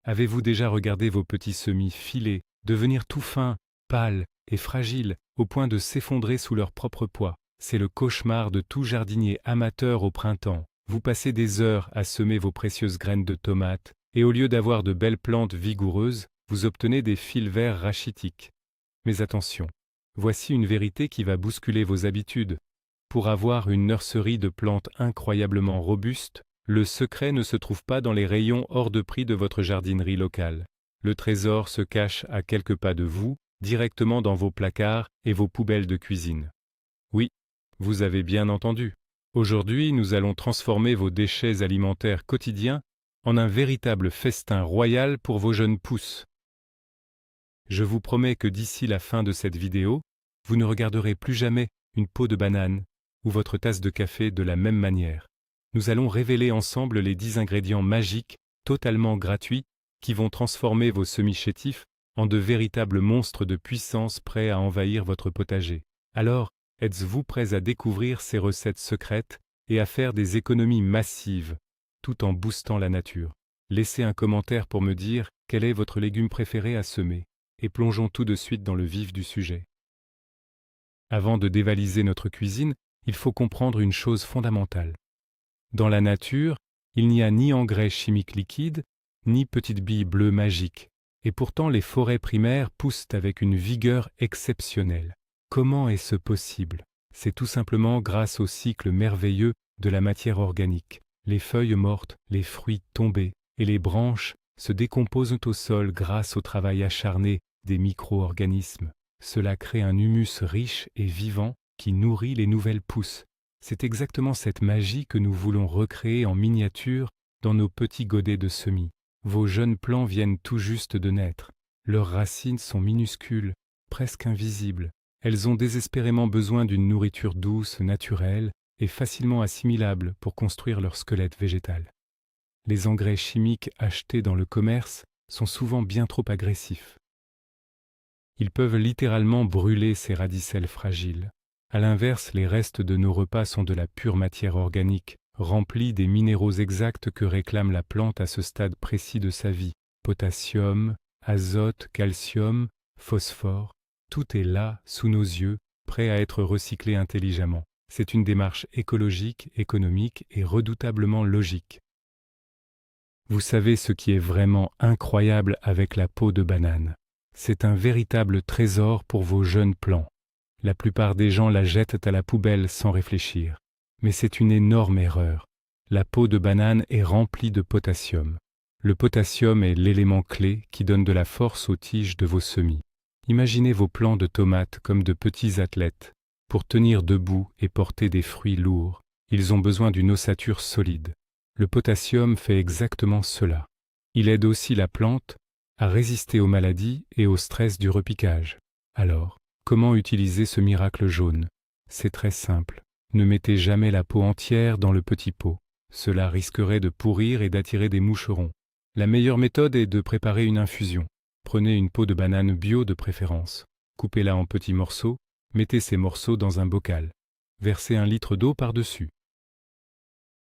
Avez-vous déjà regardé vos petits semis filer, devenir tout fins, pâles et fragiles, au point de s'effondrer sous leur propre poids? C'est le cauchemar de tout jardinier amateur au printemps. Vous passez des heures à semer vos précieuses graines de tomates, et au lieu d'avoir de belles plantes vigoureuses, vous obtenez des fils verts rachitiques. Mais attention, voici une vérité qui va bousculer vos habitudes. Pour avoir une nurserie de plantes incroyablement robuste, le secret ne se trouve pas dans les rayons hors de prix de votre jardinerie locale. Le trésor se cache à quelques pas de vous, directement dans vos placards et vos poubelles de cuisine. Oui, vous avez bien entendu. Aujourd'hui, nous allons transformer vos déchets alimentaires quotidiens en un véritable festin royal pour vos jeunes pousses. Je vous promets que d'ici la fin de cette vidéo, vous ne regarderez plus jamais une peau de banane ou votre tasse de café de la même manière. Nous allons révéler ensemble les 10 ingrédients magiques, totalement gratuits, qui vont transformer vos semis chétifs en de véritables monstres de puissance prêts à envahir votre potager. Alors, êtes-vous prêts à découvrir ces recettes secrètes et à faire des économies massives, tout en boostant la nature? Laissez un commentaire pour me dire quel est votre légume préféré à semer, et plongeons tout de suite dans le vif du sujet. Avant de dévaliser notre cuisine, il faut comprendre une chose fondamentale. Dans la nature, il n'y a ni engrais chimiques liquides, ni petites billes bleues magiques, et pourtant les forêts primaires poussent avec une vigueur exceptionnelle. Comment est-ce possible? C'est tout simplement grâce au cycle merveilleux de la matière organique. Les feuilles mortes, les fruits tombés et les branches se décomposent au sol grâce au travail acharné des micro-organismes. Cela crée un humus riche et vivant qui nourrit les nouvelles pousses. C'est exactement cette magie que nous voulons recréer en miniature dans nos petits godets de semis. Vos jeunes plants viennent tout juste de naître. Leurs racines sont minuscules, presque invisibles. Elles ont désespérément besoin d'une nourriture douce, naturelle et facilement assimilable pour construire leur squelette végétal. Les engrais chimiques achetés dans le commerce sont souvent bien trop agressifs. Ils peuvent littéralement brûler ces radicelles fragiles. À l'inverse, les restes de nos repas sont de la pure matière organique, remplie des minéraux exacts que réclame la plante à ce stade précis de sa vie. Potassium, azote, calcium, phosphore, tout est là, sous nos yeux, prêt à être recyclé intelligemment. C'est une démarche écologique, économique et redoutablement logique. Vous savez ce qui est vraiment incroyable avec la peau de banane? C'est un véritable trésor pour vos jeunes plants. La plupart des gens la jettent à la poubelle sans réfléchir. Mais c'est une énorme erreur. La peau de banane est remplie de potassium. Le potassium est l'élément clé qui donne de la force aux tiges de vos semis. Imaginez vos plants de tomates comme de petits athlètes. Pour tenir debout et porter des fruits lourds, ils ont besoin d'une ossature solide. Le potassium fait exactement cela. Il aide aussi la plante à résister aux maladies et au stress du repiquage. Alors, comment utiliser ce miracle jaune? C'est très simple. Ne mettez jamais la peau entière dans le petit pot. Cela risquerait de pourrir et d'attirer des moucherons. La meilleure méthode est de préparer une infusion. Prenez une peau de banane bio de préférence. Coupez-la en petits morceaux. Mettez ces morceaux dans un bocal. Versez 1 litre d'eau par-dessus.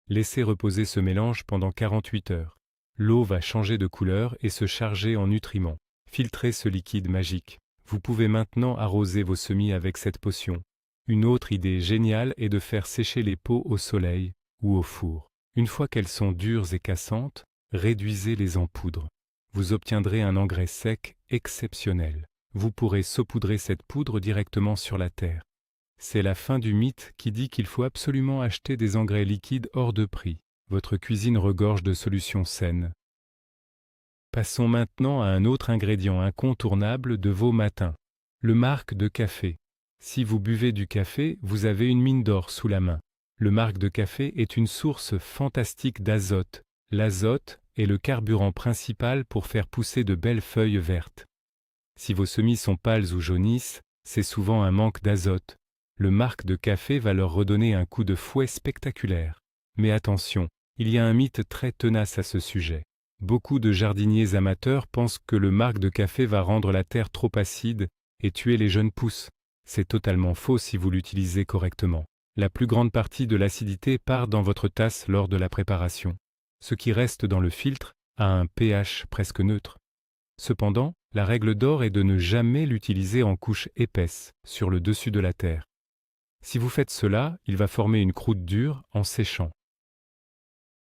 Laissez reposer ce mélange pendant 48 heures. L'eau va changer de couleur et se charger en nutriments. Filtrez ce liquide magique. Vous pouvez maintenant arroser vos semis avec cette potion. Une autre idée géniale est de faire sécher les peaux au soleil ou au four. Une fois qu'elles sont dures et cassantes, réduisez-les en poudre. Vous obtiendrez un engrais sec exceptionnel. Vous pourrez saupoudrer cette poudre directement sur la terre. C'est la fin du mythe qui dit qu'il faut absolument acheter des engrais liquides hors de prix. Votre cuisine regorge de solutions saines. Passons maintenant à un autre ingrédient incontournable de vos matins, le marc de café. Si vous buvez du café, vous avez une mine d'or sous la main. Le marc de café est une source fantastique d'azote. L'azote est le carburant principal pour faire pousser de belles feuilles vertes. Si vos semis sont pâles ou jaunissent, c'est souvent un manque d'azote. Le marc de café va leur redonner un coup de fouet spectaculaire. Mais attention, il y a un mythe très tenace à ce sujet. Beaucoup de jardiniers amateurs pensent que le marc de café va rendre la terre trop acide et tuer les jeunes pousses. C'est totalement faux si vous l'utilisez correctement. La plus grande partie de l'acidité part dans votre tasse lors de la préparation. Ce qui reste dans le filtre a un pH presque neutre. Cependant, la règle d'or est de ne jamais l'utiliser en couche épaisse, sur le dessus de la terre. Si vous faites cela, il va former une croûte dure en séchant.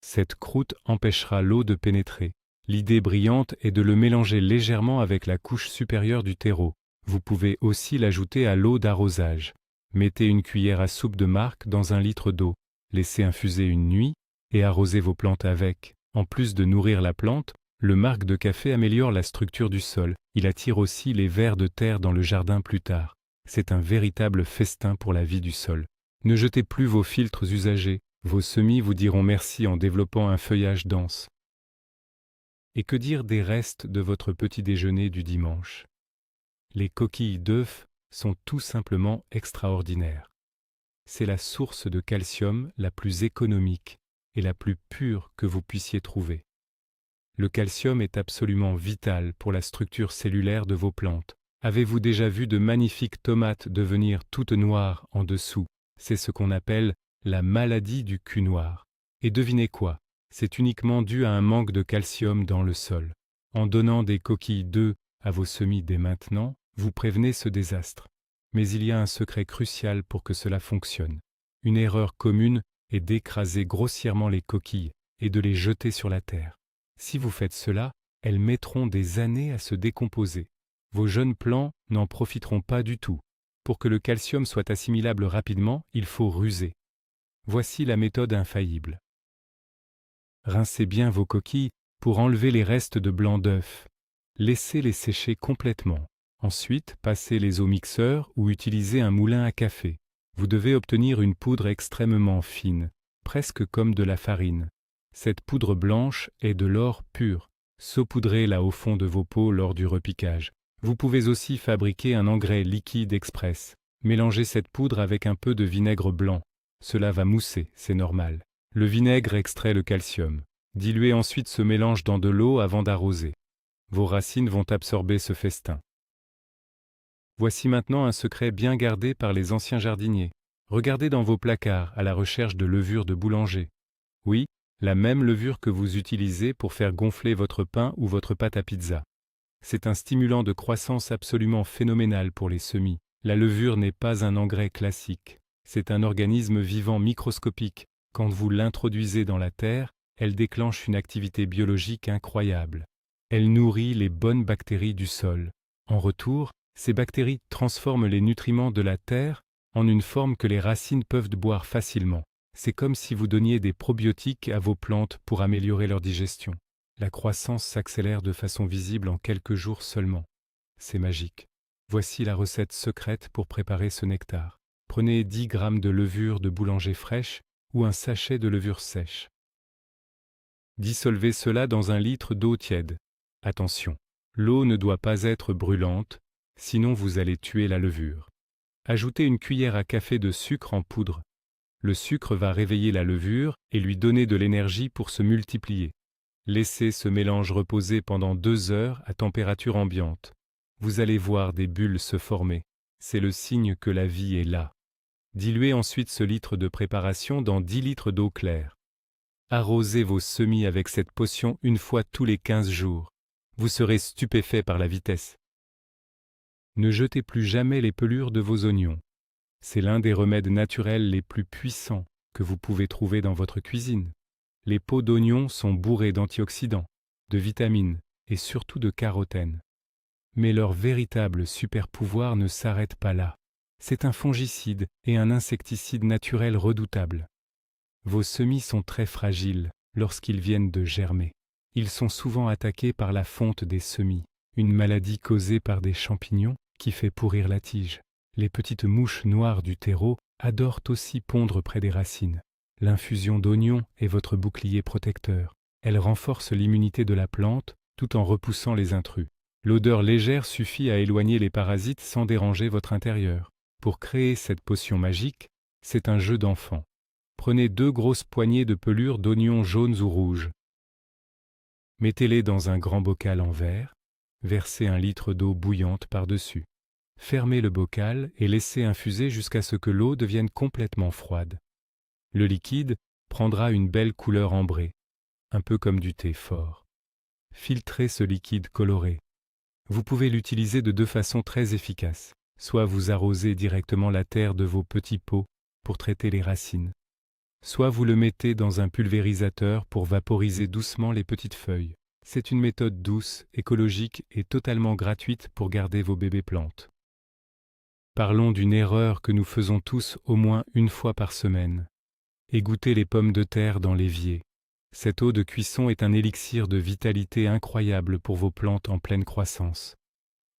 Cette croûte empêchera l'eau de pénétrer. L'idée brillante est de le mélanger légèrement avec la couche supérieure du terreau. Vous pouvez aussi l'ajouter à l'eau d'arrosage. Mettez une cuillère à soupe de marc dans 1 litre d'eau. Laissez infuser une nuit et arrosez vos plantes avec. En plus de nourrir la plante, le marc de café améliore la structure du sol. Il attire aussi les vers de terre dans le jardin plus tard. C'est un véritable festin pour la vie du sol. Ne jetez plus vos filtres usagés. Vos semis vous diront merci en développant un feuillage dense. Et que dire des restes de votre petit déjeuner du dimanche? Les coquilles d'œufs sont tout simplement extraordinaires. C'est la source de calcium la plus économique et la plus pure que vous puissiez trouver. Le calcium est absolument vital pour la structure cellulaire de vos plantes. Avez-vous déjà vu de magnifiques tomates devenir toutes noires en dessous? C'est ce qu'on appelle la maladie du cul noir. Et devinez quoi? C'est uniquement dû à un manque de calcium dans le sol. En donnant des coquilles d'œufs à vos semis dès maintenant, vous prévenez ce désastre. Mais il y a un secret crucial pour que cela fonctionne. Une erreur commune est d'écraser grossièrement les coquilles et de les jeter sur la terre. Si vous faites cela, elles mettront des années à se décomposer. Vos jeunes plants n'en profiteront pas du tout. Pour que le calcium soit assimilable rapidement, il faut ruser. Voici la méthode infaillible. Rincez bien vos coquilles pour enlever les restes de blanc d'œuf. Laissez-les sécher complètement. Ensuite, passez-les au mixeur ou utilisez un moulin à café. Vous devez obtenir une poudre extrêmement fine, presque comme de la farine. Cette poudre blanche est de l'or pur. Saupoudrez-la au fond de vos pots lors du repiquage. Vous pouvez aussi fabriquer un engrais liquide express. Mélangez cette poudre avec un peu de vinaigre blanc. Cela va mousser, c'est normal. Le vinaigre extrait le calcium. Diluez ensuite ce mélange dans de l'eau avant d'arroser. Vos racines vont absorber ce festin. Voici maintenant un secret bien gardé par les anciens jardiniers. Regardez dans vos placards à la recherche de levure de boulanger. Oui, la même levure que vous utilisez pour faire gonfler votre pain ou votre pâte à pizza. C'est un stimulant de croissance absolument phénoménal pour les semis. La levure n'est pas un engrais classique. C'est un organisme vivant microscopique. Quand vous l'introduisez dans la terre, elle déclenche une activité biologique incroyable. Elle nourrit les bonnes bactéries du sol. En retour, ces bactéries transforment les nutriments de la terre en une forme que les racines peuvent boire facilement. C'est comme si vous donniez des probiotiques à vos plantes pour améliorer leur digestion. La croissance s'accélère de façon visible en quelques jours seulement. C'est magique. Voici la recette secrète pour préparer ce nectar. Prenez 10 g de levure de boulanger fraîche ou un sachet de levure sèche. Dissolvez cela dans 1 litre d'eau tiède. Attention, l'eau ne doit pas être brûlante, sinon vous allez tuer la levure. Ajoutez une cuillère à café de sucre en poudre. Le sucre va réveiller la levure et lui donner de l'énergie pour se multiplier. Laissez ce mélange reposer pendant 2 heures à température ambiante. Vous allez voir des bulles se former. C'est le signe que la vie est là. Diluez ensuite ce litre de préparation dans 10 litres d'eau claire. Arrosez vos semis avec cette potion 1 fois tous les 15 jours. Vous serez stupéfait par la vitesse. Ne jetez plus jamais les pelures de vos oignons. C'est l'un des remèdes naturels les plus puissants que vous pouvez trouver dans votre cuisine. Les peaux d'oignons sont bourrées d'antioxydants, de vitamines et surtout de carotène. Mais leur véritable super-pouvoir ne s'arrête pas là. C'est un fongicide et un insecticide naturel redoutable. Vos semis sont très fragiles lorsqu'ils viennent de germer. Ils sont souvent attaqués par la fonte des semis, une maladie causée par des champignons qui fait pourrir la tige. Les petites mouches noires du terreau adorent aussi pondre près des racines. L'infusion d'oignon est votre bouclier protecteur. Elle renforce l'immunité de la plante tout en repoussant les intrus. L'odeur légère suffit à éloigner les parasites sans déranger votre intérieur. Pour créer cette potion magique, c'est un jeu d'enfant. Prenez 2 grosses poignées de pelures d'oignons jaunes ou rouges. Mettez-les dans un grand bocal en verre, versez 1 litre d'eau bouillante par-dessus. Fermez le bocal et laissez infuser jusqu'à ce que l'eau devienne complètement froide. Le liquide prendra une belle couleur ambrée, un peu comme du thé fort. Filtrez ce liquide coloré. Vous pouvez l'utiliser de deux façons très efficaces. Soit vous arrosez directement la terre de vos petits pots pour traiter les racines. Soit vous le mettez dans un pulvérisateur pour vaporiser doucement les petites feuilles. C'est une méthode douce, écologique et totalement gratuite pour garder vos bébés plantes. Parlons d'une erreur que nous faisons tous au moins une fois par semaine. Égoutter les pommes de terre dans l'évier. Cette eau de cuisson est un élixir de vitalité incroyable pour vos plantes en pleine croissance.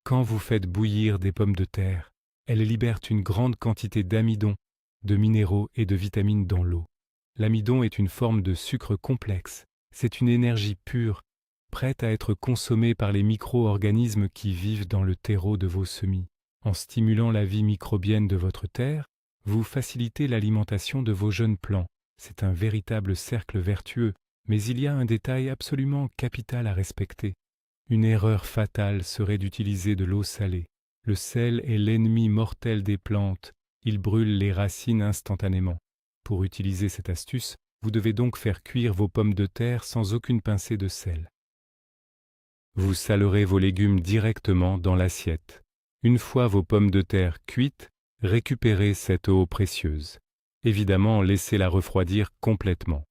Quand vous faites bouillir des pommes de terre, elles libèrent une grande quantité d'amidon, de minéraux et de vitamines dans l'eau. L'amidon est une forme de sucre complexe. C'est une énergie pure, prête à être consommée par les micro-organismes qui vivent dans le terreau de vos semis. En stimulant la vie microbienne de votre terre, vous facilitez l'alimentation de vos jeunes plants. C'est un véritable cercle vertueux, mais il y a un détail absolument capital à respecter. Une erreur fatale serait d'utiliser de l'eau salée. Le sel est l'ennemi mortel des plantes, il brûle les racines instantanément. Pour utiliser cette astuce, vous devez donc faire cuire vos pommes de terre sans aucune pincée de sel. Vous salerez vos légumes directement dans l'assiette. Une fois vos pommes de terre cuites, récupérez cette eau précieuse. Évidemment, laissez-la refroidir complètement.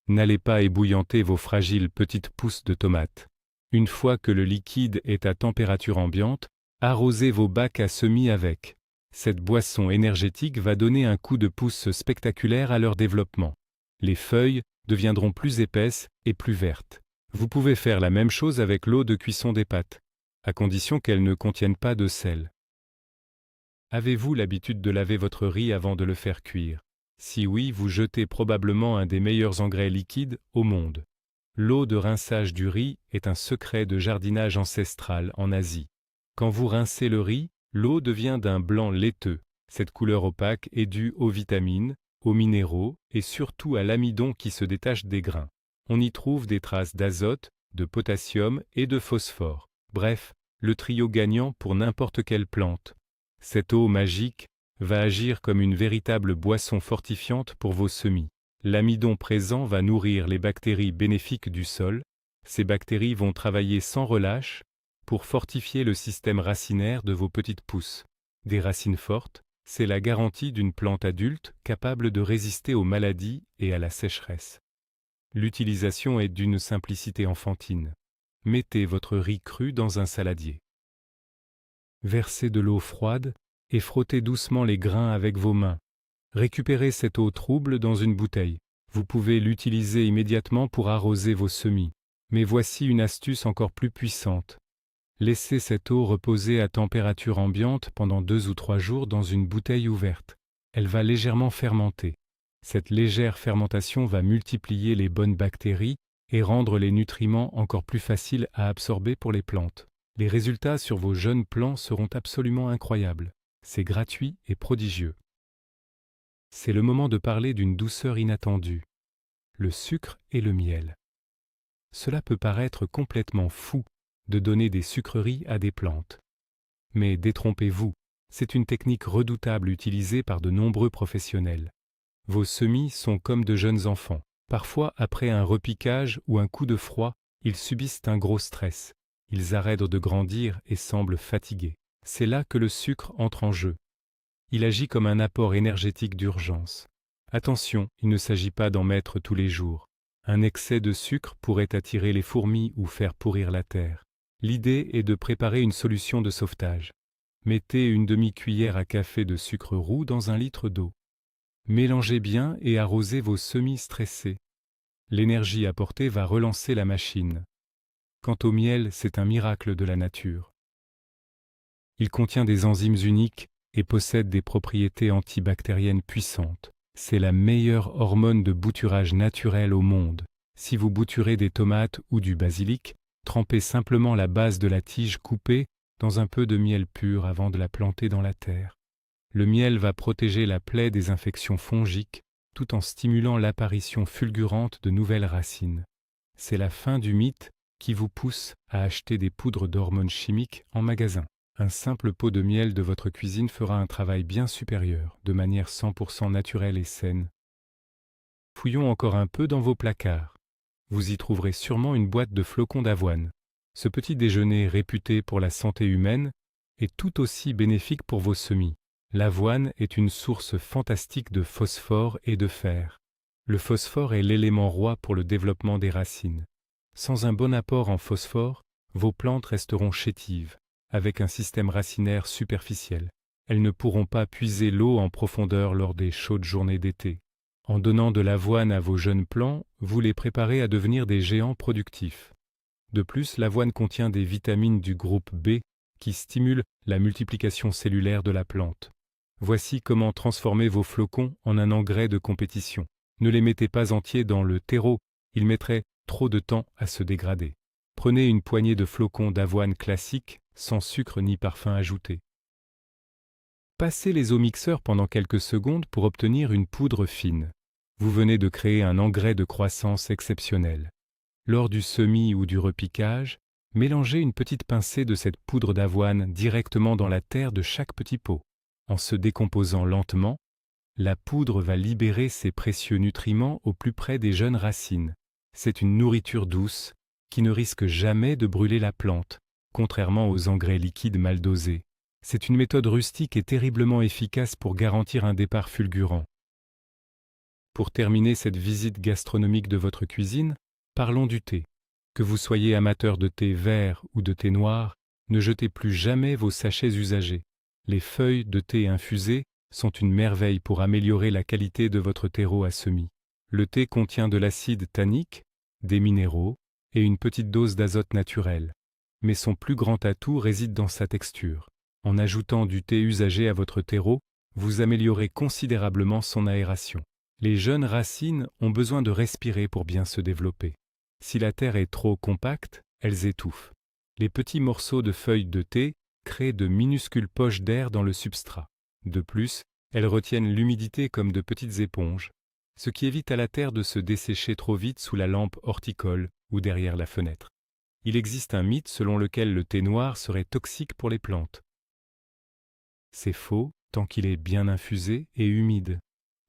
N'allez pas ébouillanter vos fragiles petites pousses de tomates. Une fois que le liquide est à température ambiante, arrosez vos bacs à semis avec. Cette boisson énergétique va donner un coup de pouce spectaculaire à leur développement. Les feuilles deviendront plus épaisses et plus vertes. Vous pouvez faire la même chose avec l'eau de cuisson des pâtes, à condition qu'elle ne contienne pas de sel. Avez-vous l'habitude de laver votre riz avant de le faire cuire? Si oui, vous jetez probablement un des meilleurs engrais liquides au monde. L'eau de rinçage du riz est un secret de jardinage ancestral en Asie. Quand vous rincez le riz, l'eau devient d'un blanc laiteux. Cette couleur opaque est due aux vitamines, aux minéraux et surtout à l'amidon qui se détache des grains. On y trouve des traces d'azote, de potassium et de phosphore. Bref, le trio gagnant pour n'importe quelle plante. Cette eau magique va agir comme une véritable boisson fortifiante pour vos semis. L'amidon présent va nourrir les bactéries bénéfiques du sol. Ces bactéries vont travailler sans relâche pour fortifier le système racinaire de vos petites pousses. Des racines fortes, c'est la garantie d'une plante adulte capable de résister aux maladies et à la sécheresse. L'utilisation est d'une simplicité enfantine. Mettez votre riz cru dans un saladier. Versez de l'eau froide et frottez doucement les grains avec vos mains. Récupérez cette eau trouble dans une bouteille. Vous pouvez l'utiliser immédiatement pour arroser vos semis. Mais voici une astuce encore plus puissante. Laissez cette eau reposer à température ambiante pendant 2 ou 3 jours dans une bouteille ouverte. Elle va légèrement fermenter. Cette légère fermentation va multiplier les bonnes bactéries et rendre les nutriments encore plus faciles à absorber pour les plantes. Les résultats sur vos jeunes plants seront absolument incroyables. C'est gratuit et prodigieux. C'est le moment de parler d'une douceur inattendue, le sucre et le miel. Cela peut paraître complètement fou de donner des sucreries à des plantes. Mais détrompez-vous, c'est une technique redoutable utilisée par de nombreux professionnels. Vos semis sont comme de jeunes enfants. Parfois, après un repiquage ou un coup de froid, ils subissent un gros stress. Ils arrêtent de grandir et semblent fatigués. C'est là que le sucre entre en jeu. Il agit comme un apport énergétique d'urgence. Attention, il ne s'agit pas d'en mettre tous les jours. Un excès de sucre pourrait attirer les fourmis ou faire pourrir la terre. L'idée est de préparer une solution de sauvetage. Mettez une demi-cuillère à café de sucre roux dans 1 litre d'eau. Mélangez bien et arrosez vos semis stressés. L'énergie apportée va relancer la machine. Quant au miel, c'est un miracle de la nature. Il contient des enzymes uniques et possède des propriétés antibactériennes puissantes. C'est la meilleure hormone de bouturage naturelle au monde. Si vous bouturez des tomates ou du basilic, trempez simplement la base de la tige coupée dans un peu de miel pur avant de la planter dans la terre. Le miel va protéger la plaie des infections fongiques tout en stimulant l'apparition fulgurante de nouvelles racines. C'est la fin du mythe qui vous pousse à acheter des poudres d'hormones chimiques en magasin. Un simple pot de miel de votre cuisine fera un travail bien supérieur, de manière 100% naturelle et saine. Fouillons encore un peu dans vos placards. Vous y trouverez sûrement une boîte de flocons d'avoine. Ce petit déjeuner réputé pour la santé humaine est tout aussi bénéfique pour vos semis. L'avoine est une source fantastique de phosphore et de fer. Le phosphore est l'élément roi pour le développement des racines. Sans un bon apport en phosphore, vos plantes resteront chétives, avec un système racinaire superficiel. Elles ne pourront pas puiser l'eau en profondeur lors des chaudes journées d'été. En donnant de l'avoine à vos jeunes plants, vous les préparez à devenir des géants productifs. De plus, l'avoine contient des vitamines du groupe B qui stimulent la multiplication cellulaire de la plante. Voici comment transformer vos flocons en un engrais de compétition. Ne les mettez pas entiers dans le terreau, ils mettraient trop de temps à se dégrader. Prenez une poignée de flocons d'avoine classique, sans sucre ni parfum ajouté. Passez-les au mixeur pendant quelques secondes pour obtenir une poudre fine. Vous venez de créer un engrais de croissance exceptionnel. Lors du semis ou du repiquage, mélangez une petite pincée de cette poudre d'avoine directement dans la terre de chaque petit pot. En se décomposant lentement, la poudre va libérer ses précieux nutriments au plus près des jeunes racines. C'est une nourriture douce qui ne risque jamais de brûler la plante, contrairement aux engrais liquides mal dosés. C'est une méthode rustique et terriblement efficace pour garantir un départ fulgurant. Pour terminer cette visite gastronomique de votre cuisine, parlons du thé. Que vous soyez amateur de thé vert ou de thé noir, ne jetez plus jamais vos sachets usagés. Les feuilles de thé infusées sont une merveille pour améliorer la qualité de votre terreau à semis. Le thé contient de l'acide tannique, des minéraux et une petite dose d'azote naturel. Mais son plus grand atout réside dans sa texture. En ajoutant du thé usagé à votre terreau, vous améliorez considérablement son aération. Les jeunes racines ont besoin de respirer pour bien se développer. Si la terre est trop compacte, elles étouffent. Les petits morceaux de feuilles de thé créent de minuscules poches d'air dans le substrat. De plus, elles retiennent l'humidité comme de petites éponges, ce qui évite à la terre de se dessécher trop vite sous la lampe horticole ou derrière la fenêtre. Il existe un mythe selon lequel le thé noir serait toxique pour les plantes. C'est faux tant qu'il est bien infusé et humide.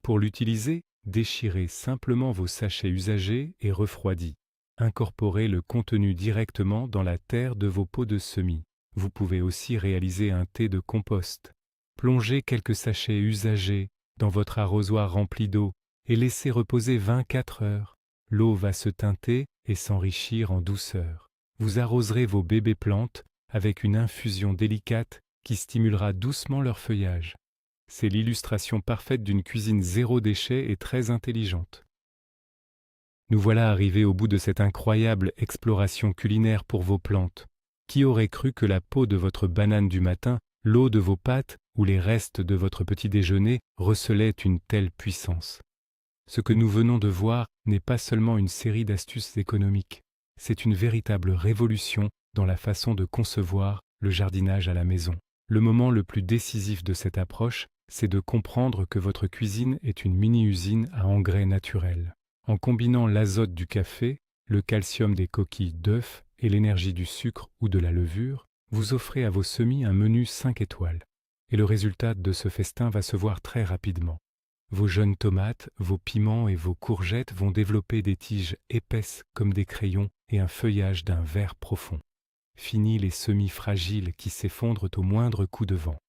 Pour l'utiliser, déchirez simplement vos sachets usagés et refroidis. Incorporez le contenu directement dans la terre de vos pots de semis. Vous pouvez aussi réaliser un thé de compost. Plongez quelques sachets usagés dans votre arrosoir rempli d'eau et laissez reposer 24 heures. L'eau va se teinter et s'enrichir en douceur. Vous arroserez vos bébés plantes avec une infusion délicate qui stimulera doucement leur feuillage. C'est l'illustration parfaite d'une cuisine zéro déchet et très intelligente. Nous voilà arrivés au bout de cette incroyable exploration culinaire pour vos plantes. Qui aurait cru que la peau de votre banane du matin, l'eau de vos pâtes ou les restes de votre petit déjeuner recelaient une telle puissance? Ce que nous venons de voir n'est pas seulement une série d'astuces économiques, c'est une véritable révolution dans la façon de concevoir le jardinage à la maison. Le moment le plus décisif de cette approche, c'est de comprendre que votre cuisine est une mini-usine à engrais naturels. En combinant l'azote du café, le calcium des coquilles d'œufs et l'énergie du sucre ou de la levure, vous offrez à vos semis un menu 5 étoiles. Et le résultat de ce festin va se voir très rapidement. Vos jeunes tomates, vos piments et vos courgettes vont développer des tiges épaisses comme des crayons et un feuillage d'un vert profond. Fini les semis fragiles qui s'effondrent au moindre coup de vent.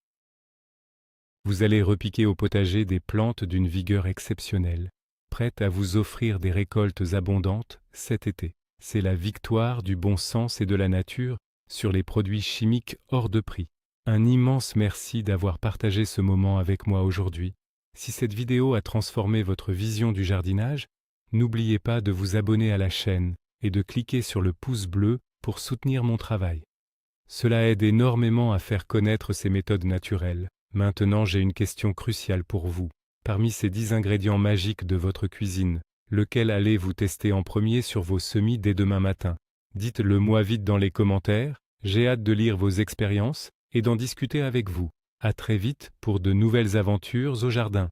Vous allez repiquer au potager des plantes d'une vigueur exceptionnelle, prêtes à vous offrir des récoltes abondantes cet été. C'est la victoire du bon sens et de la nature sur les produits chimiques hors de prix. Un immense merci d'avoir partagé ce moment avec moi aujourd'hui. Si cette vidéo a transformé votre vision du jardinage, n'oubliez pas de vous abonner à la chaîne et de cliquer sur le pouce bleu pour soutenir mon travail. Cela aide énormément à faire connaître ces méthodes naturelles. Maintenant, j'ai une question cruciale pour vous. Parmi ces 10 ingrédients magiques de votre cuisine, lequel allez-vous tester en premier sur vos semis dès demain matin? Dites-le moi vite dans les commentaires, j'ai hâte de lire vos expériences et d'en discuter avec vous. À très vite pour de nouvelles aventures au jardin.